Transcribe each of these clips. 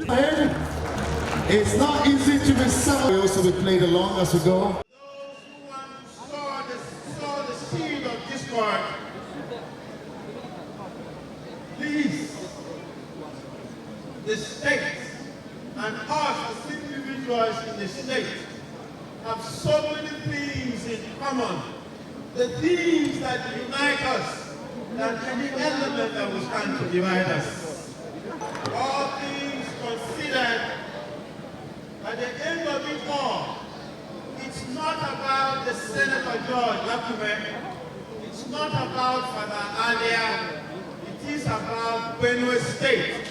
It's not easy to be sound. We also will play along as we go. Those who saw the seed of discord, please, the state and us as individuals in the state have so many things in common. The things that unite us than any element that will stand to divide us. All things considered, at the end of it all, it's not about the Senator George Akume, it's not about Father Alia, it is about Benue State.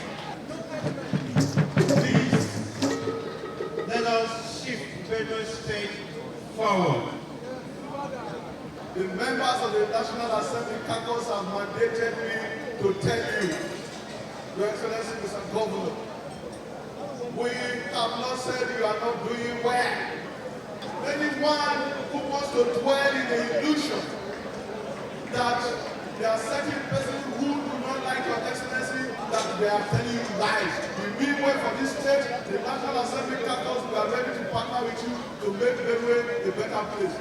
Please, let us shift Benue State forward. The members of the National Assembly caucus have mandated me to tell you, Your Excellency, Mr. Governor, we have not said you are not doing well. Anyone who wants to dwell in the illusion that there are certain persons who do not like Your Excellency, that they are telling you lies. We meanwhile for this state, the National Assembly caucus, we are ready to partner with you to make Benue a better place.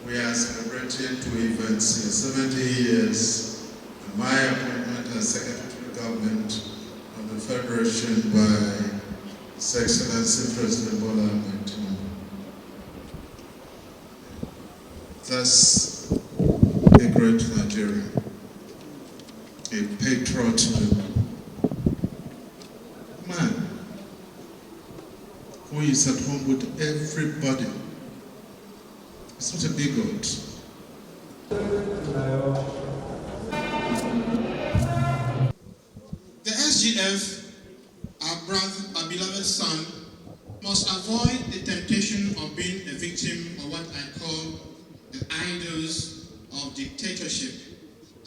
We are celebrating 2 events here, 70 years, and my appointment as Secretary to the Government of the Federation by His Excellency President Bola Ahmed Tinubu. Thus, a great Nigerian, a patriot man who is at home with everybody. It's not a bigot. The SGF, our beloved son, must avoid the temptation of being a victim of what I call the idols of dictatorship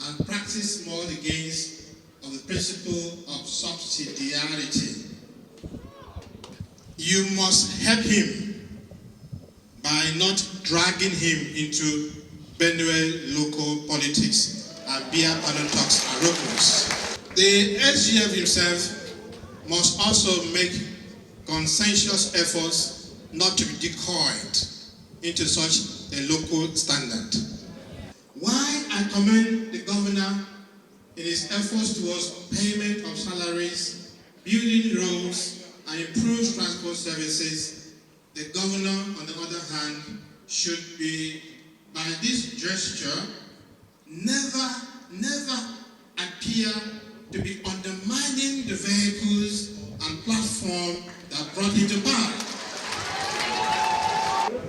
and practice more the gains of the principle of subsidiarity. You must help him by not dragging him into Benue local politics and beer parlor talks and roadblocks. The SGF himself must also make conscientious efforts not to be decoyed into such a local standard. While I commend the governor in his efforts towards payment of salaries, building roads, and improved transport services, the governor, on the other hand, should be, by this gesture, never appear to be undermining the vehicles and platform that brought him to power.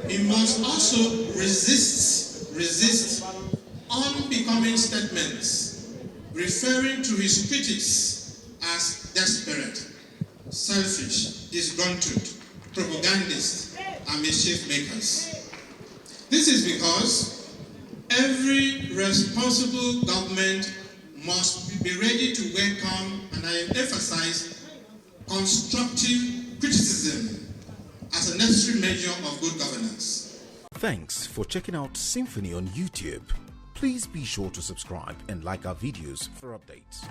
He must also resist unbecoming statements referring to his critics as desperate, selfish, disgruntled, propagandists, and mischief makers. This is because every responsible government must be ready to welcome, and I emphasize, constructive criticism as a necessary measure of good governance. Thanks for checking out SYMFONI on YouTube. Please be sure to subscribe and like our videos for updates.